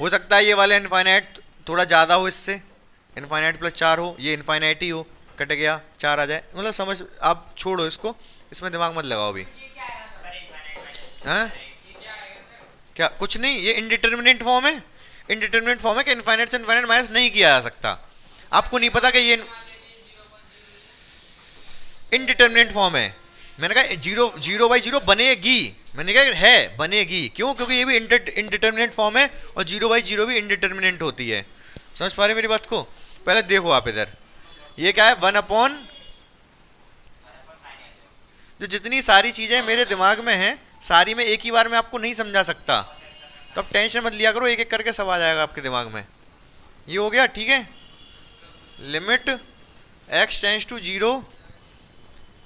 हो सकता है ये वाले इनफाइनाइट थोड़ा ज़्यादा हो इससे, इनफाइनाइट प्लस 4 हो, ये इनफाइनाइट ही हो, कट गया 4 आ जाए, मतलब समझ, आप छोड़ो इसको, इसमें दिमाग मत लगाओ अभी, हाँ क्या, कुछ नहीं, ये इनडिटर्मिनेट फॉर्म है, इनडिटर्मिनेट फॉर्म है कि इनफाइनाइट से इनफाइनाइट माइनस नहीं किया जा सकता, आपको नहीं पता कि ये इनडिटर्मिनेट फॉर्म है, मैंने कहा 0/0 बनेगी, मैंने कहा है बनेगी, क्यों, क्योंकि ये भी इनडिटर्मिनेट फॉर्म है और 0/0 भी इनडिटर्मिनेट होती है। समझ पा रहे मेरी बात को? पहले देखो आप इधर, ये क्या है 1 अपॉन, जो जितनी सारी चीजें मेरे दिमाग में हैं सारी में एक ही बार में आपको नहीं समझा सकता, तो अब टेंशन मत लिया करो, एक एक करके सब आ जाएगा आपके दिमाग में। ये हो गया, ठीक है, limit x tends to 0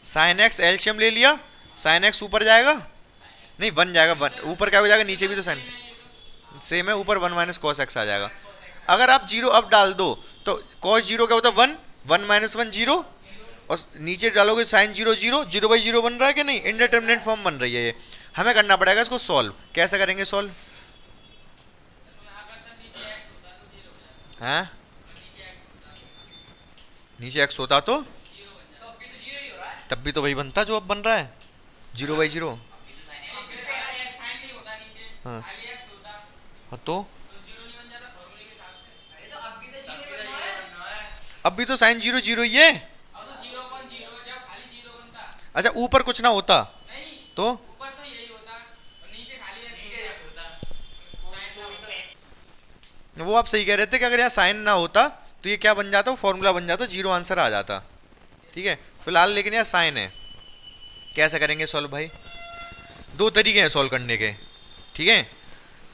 sine x, LCM ले लिया, साइन एक्स ऊपर जाएगा, नहीं 1 जाएगा, 1 ऊपर क्या हो जाएगा, नीचे भी तो साइन सेम है, ऊपर 1 माइनस कॉस एक्स आ जाएगा। अगर आप 0 अब डाल दो तो कॉस 0 क्या होता है 1, 1 - 1 0, और नीचे डालोगे साइन 0 0, 0/0 बन रहा है कि नहीं, इनडिटर्मिनेट फॉर्म बन रही है ये, हमें करना पड़ेगा इसको सॉल्व। कैसे करेंगे सॉल्व, हाँ नीचे x होता तो तब भी तो वही बनता जो अब बन रहा है, 0/0, हाँ हाँ, तो अब भी तो साइन 0 0 ही है, अच्छा ऊपर कुछ ना होता तो वो आप सही कह रहे थे कि अगर यहाँ साइन ना होता तो ये क्या बन जाता, फॉर्मूला बन जाता, 0 आंसर आ जाता, ठीक है। फिलहाल लेकिन यहाँ साइन है, कैसे करेंगे सॉल्व भाई, 2 तरीके हैं सॉल्व करने के, ठीक है,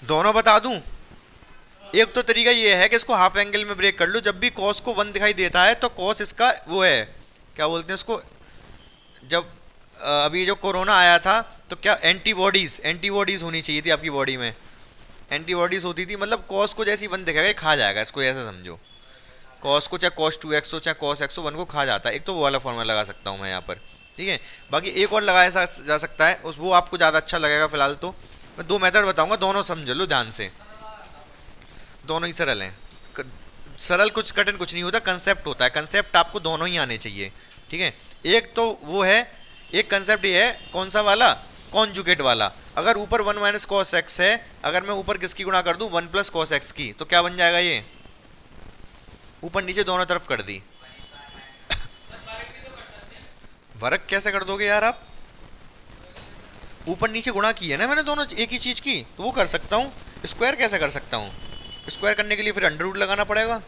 दोनों बता दूं। एक तो तरीका ये है कि इसको हाफ एंगल में ब्रेक कर लो, जब भी कॉस को 1 दिखाई देता है तो कॉस इसका वो है, क्या बोलते हैं उसको, जब अभी जो कोरोना आया था तो क्या एंटीबॉडीज होनी चाहिए थी आपकी बॉडी में, एंटीबॉडीज होती थी, मतलब कॉस को जैसी 1 दिखाएगा खा जाएगा इसको, ऐसा समझो, कॉस को चाहे cos 2x हो चाहे cos x हो 1 को खा जाता है। एक तो वो वाला फॉर्मूला लगा सकता हूँ मैं यहाँ पर, ठीक है, बाकी एक और लगाया जा सकता है, उस वो आपको ज़्यादा अच्छा लगेगा। फिलहाल तो मैं 2 मेथड बताऊँगा, दोनों समझ लो ध्यान से, दोनों ही सरल हैं, सरल कुछ कठिन कुछ नहीं होता, कंसेप्ट होता है, कंसेप्ट आपको दोनों ही आने चाहिए, ठीक है। एक तो वो है, एक कंसेप्ट ये है, कौन सा वाला, कॉन्जुगेट वाला। अगर ऊपर 1 माइनस कॉस एक्स है, अगर मैं ऊपर किसकी गुणा कर दूं 1 प्लस कॉस एक्स की, तो क्या बन जाएगा ये, ऊपर नीचे दोनों तरफ कर दी। वर्ग कैसे कर दोगे यार आप, ऊपर नीचे गुणा की है ना मैंने दोनों एक ही चीज की, तो वो कर सकता हूँ। स्क्वायर कैसे कर सकता हूँ, स्क्वायर करने के लिए फिर अंडर रूट लगाना पड़ेगा।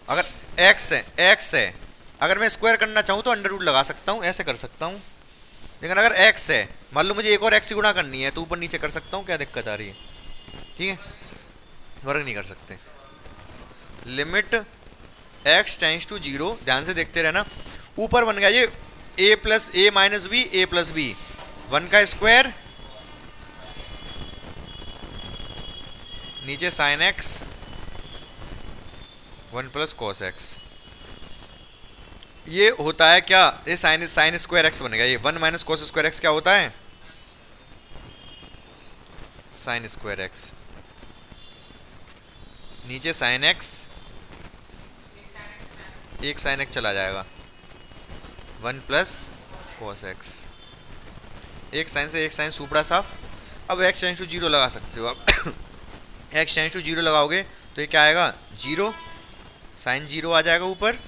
अगर एक्स है अगर मैं स्क्वायर करना चाहूँ तो अंडर रूट लगा सकता हूँ, ऐसे कर सकता हूँ। लेकिन अगर एक्स है, मान लो मुझे एक और एक्स की गुणा करनी है, तो ऊपर नीचे कर सकता हूँ, क्या दिक्कत आ रही है, ठीक है। वर्ग नहीं कर सकते। लिमिट एक्स टेंड्स टू 0, ध्यान से देखते रहना। ऊपर बन गया ये ए प्लस ए माइनस बी, ए प्लस बी, 1 का स्क्वायर, नीचे sine x, 1 plus cos x. ये होता है क्या, ये साइन स्क्वायर एक्स बन गया। ये 1 माइनस कॉस स्क्वायर एक्स क्या होता है, साइन स्क्वायर एक्स, नीचे साइन एक्स, एक साइन एक्स चला जाएगा, 1 प्लस कॉस एक्स, एक साइन से एक साइन सुपड़ा साफ। अब एक्स टेंड्स टू 0 लगा सकते हो आप। एक्स टेंड्स टू 0 लगाओगे तो ये क्या आएगा, 0, साइन 0 आ जाएगा ऊपर,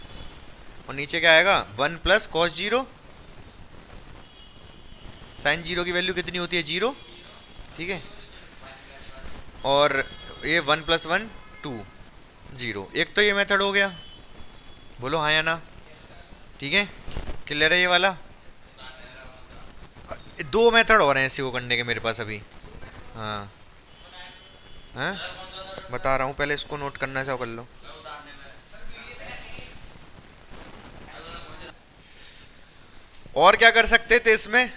और नीचे क्या आएगा 1 प्लस कॉस 0। साइन 0 की वैल्यू कितनी होती है, 0, ठीक है। और ये 1 प्लस 1 2, 0। एक तो ये मेथड हो गया, बोलो हाँ या ना, ठीक है। क्लियर है ये वाला। 2 मेथड और हैं इसी को करने के मेरे पास अभी। हाँ हाँ बता रहा हूँ, पहले इसको नोट करना चाहो कर लो। और क्या कर सकते थे इसमें,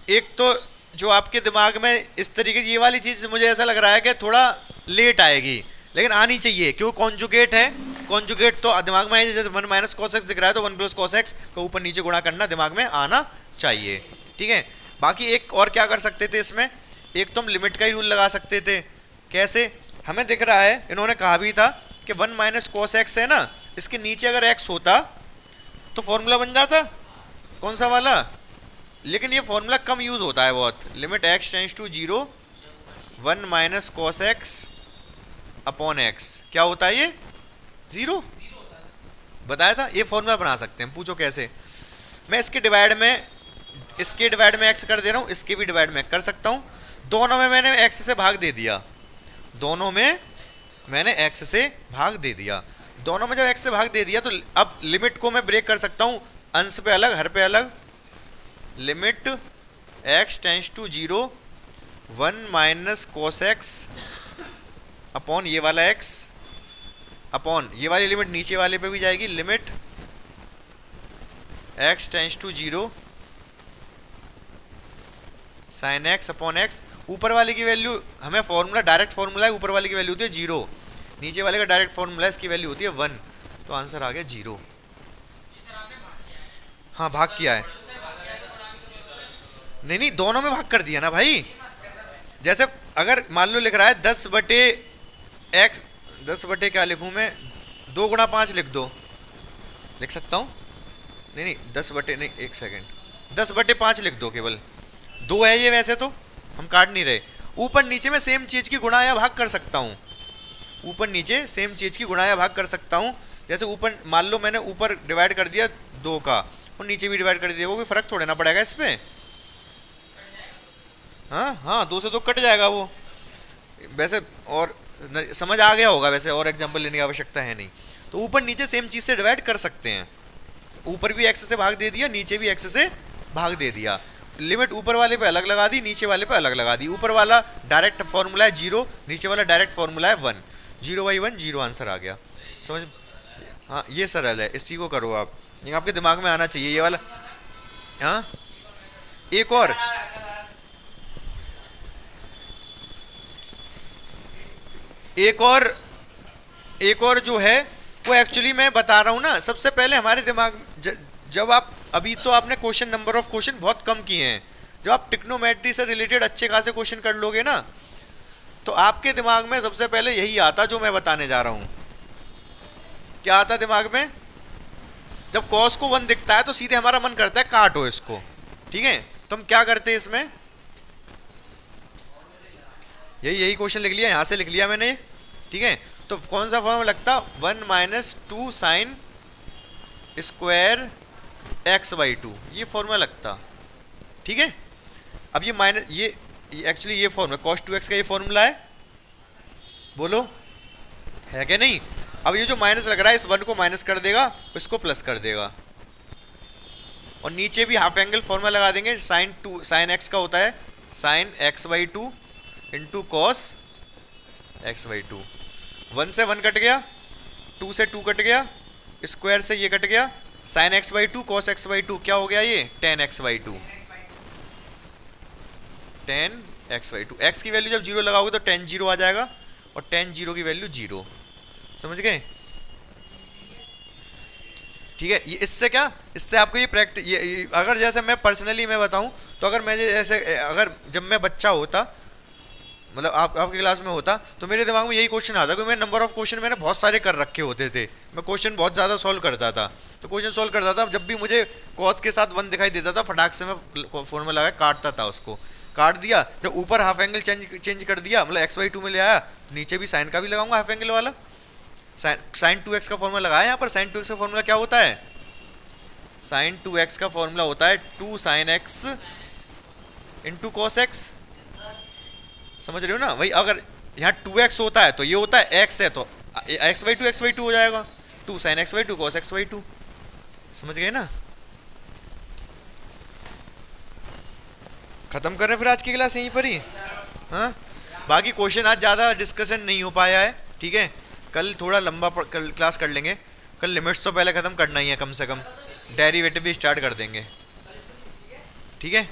एक तो जो आपके दिमाग में इस तरीके की ये वाली चीज मुझे ऐसा लग रहा है कि थोड़ा लेट आएगी, लेकिन आनी चाहिए, क्यों, कॉन्जुगेट है। कॉन्जुगेट तो दिमाग में है, जैसे 1 माइनस कॉस एक्स दिख रहा है तो 1 प्लस कॉस एक्स का ऊपर नीचे गुणा करना दिमाग में आना चाहिए, ठीक है। बाकी एक और क्या कर सकते थे इसमें, एक तो हम लिमिट का ही रूल लगा सकते थे। कैसे, हमें दिख रहा है, इन्होंने कहा भी था कि 1 माइनस कॉस एक्स है ना, इसके नीचे अगर एक्स होता तो फॉर्मूला बन जाता, कौन सा वाला, लेकिन ये फॉर्मूला कम यूज होता है बहुत। Limit x tends to 0, 1 minus cos x upon x, क्या होता है ये, 0 बताया था। ये फॉर्मूला बना सकते हैं, पूछो कैसे। मैं इसके डिवाइड में एक्स कर दे रहा हूँ, इसके भी डिवाइड में कर सकता हूँ। दोनों में मैंने एक्स से भाग दे दिया, दोनों में मैंने एक्स से भाग दे दिया। दोनों में जब एक्स से भाग दे दिया तो अब लिमिट को मैं ब्रेक कर सकता हूँ, अंश पे अलग हर पे अलग। Limit x tends to 0, 1 minus cos x upon ये वाला एक्स, अपॉन ये वाली लिमिट नीचे वाले पे भी जाएगी, limit x tends to 0, sine x upon x. ऊपर वाले की वैल्यू हमें फॉर्मूला, डायरेक्ट फॉर्मूला है, ऊपर वाले की वैल्यू होती है 0, नीचे वाले का डायरेक्ट फॉर्मूला है, इसकी वैल्यू होती है 1, तो आंसर आ गया 0। हाँ भाग किया है, नहीं नहीं दोनों में भाग कर दिया ना भाई। जैसे अगर मान लो लिख रहा है 10 बटे एक्स, 10 बटे क्या लिखूं मैं, 2 गुणा 5 लिख दो, लिख सकता हूँ, नहीं 10 बटे नहीं, एक सेकेंड, 10 बटे 5 लिख दो, केवल 2 है ये, वैसे तो हम काट नहीं रहे। ऊपर नीचे में सेम चीज की गुणा या भाग कर सकता हूँ, ऊपर नीचे सेम चीज की गुणा या भाग कर सकता हूँ। जैसे ऊपर मान लो मैंने ऊपर डिवाइड कर दिया 2 का, और नीचे भी डिवाइड कर दिया, वो कोई फर्क थोड़े ना पड़ेगा इस पे। हाँ हाँ 2 से 2 कट जाएगा वो वैसे, और समझ आ गया होगा वैसे, और एग्जांपल लेने की आवश्यकता है नहीं। तो ऊपर नीचे सेम चीज से डिवाइड कर सकते हैं, ऊपर भी एक्स से भाग दे दिया, नीचे भी एक्स से भाग दे दिया। लिमिट ऊपर वाले पे अलग लगा दी, नीचे वाले पे अलग लगा दी। ऊपर वाला डायरेक्ट फॉर्मूला है 0, नीचे वाला डायरेक्ट फॉर्मूला है 1, 0/1 0 आंसर आ गया, समझ। हाँ ये सरल है, इस चीज को करो आप, ये आपके दिमाग में आना चाहिए ये वाला। हाँ एक और जो है वो एक्चुअली मैं बता रहा हूँ ना, सबसे पहले हमारे दिमाग जब आप, अभी तो आपने क्वेश्चन, नंबर ऑफ क्वेश्चन बहुत कम किए हैं, जब आप ट्रिग्नोमेट्री से रिलेटेड अच्छे खासे क्वेश्चन कर लोगे ना, तो आपके दिमाग में सबसे पहले यही आता जो मैं बताने जा रहा हूँ। क्या आता दिमाग में, जब कॉस को 1 दिखता है तो सीधे हमारा मन करता है काटो इसको, ठीक है। तो हम क्या करते हैं इसमें, यही क्वेश्चन लिख लिया, यहां से लिख लिया मैंने, ठीक है। तो कौन सा फॉर्मूला लगता, 1 minus 2 sine square x by 2, ये फॉर्मूला लगता, ठीक है। अब ये माइनस ये एक्चुअली ये फॉर्मूला cos 2x का ये फॉर्मूला है, बोलो है क्या नहीं। अब ये जो माइनस लग रहा है इस 1 को माइनस कर देगा, इसको प्लस कर देगा, और नीचे भी हाफ एंगल फॉर्मूला लगा देंगे। साइन एक्स का होता है sine x by 2 into cos x by 2। 1 से 1 कट गया, 2 से 2 कट गया, स्क्वायर से ये कट गया, sine x by 2 cos x by 2 क्या हो गया, ये ten x by 2, ten x by 2। X की वैल्यू जब 0 लगाओगे तो टेन 0 आ जाएगा, और टेन 0 की वैल्यू 0, समझ गए, ठीक है। ये इससे क्या, इससे आपको ये प्रैक्टिस, ये अगर जैसे मैं पर्सनली मैं बताऊं तो अगर मैं जैसे अगर जब मैं बच्चा होता, मतलब आपके क्लास में होता, तो मेरे दिमाग में यही क्वेश्चन आता, क्योंकि मैं नंबर ऑफ क्वेश्चन मैंने बहुत सारे कर रखे होते थे, मैं क्वेश्चन बहुत ज़्यादा सॉल्व करता था। तो क्वेश्चन सॉल्व करता था, जब भी मुझे कॉस के साथ 1 दिखाई देता था, फटाक से मैं फॉर्मूला लगा काटता था, उसको काट दिया। जब ऊपर हाफ एंगल चेंज कर दिया, मतलब एक्स बाई 2 में ले आया, नीचे भी साइन का भी लगाऊंगा हाफ एंगल वाला, साइन 2x का फॉर्मूला लगाया। यहाँ पर साइन 2x का फॉर्मूला क्या होता है, साइन 2x का फॉर्मूला होता है 2 sine x into cos x, समझ रहे हो ना। वही अगर यहाँ 2x होता है तो ये होता है x है, तो x बाई 2 हो जाएगा, 2 sine x by 2 cos x by 2, समझ गए ना। खत्म कर रहे हैं फिर आज की क्लास यहीं पर ही, हाँ। बाकी क्वेश्चन आज ज़्यादा डिस्कशन नहीं हो पाया है, ठीक है। कल थोड़ा लंबा कल क्लास कर लेंगे, कल लिमिट्स तो पहले ख़त्म करना ही है, कम से कम डेरिवेटिव भी स्टार्ट कर देंगे, ठीक है।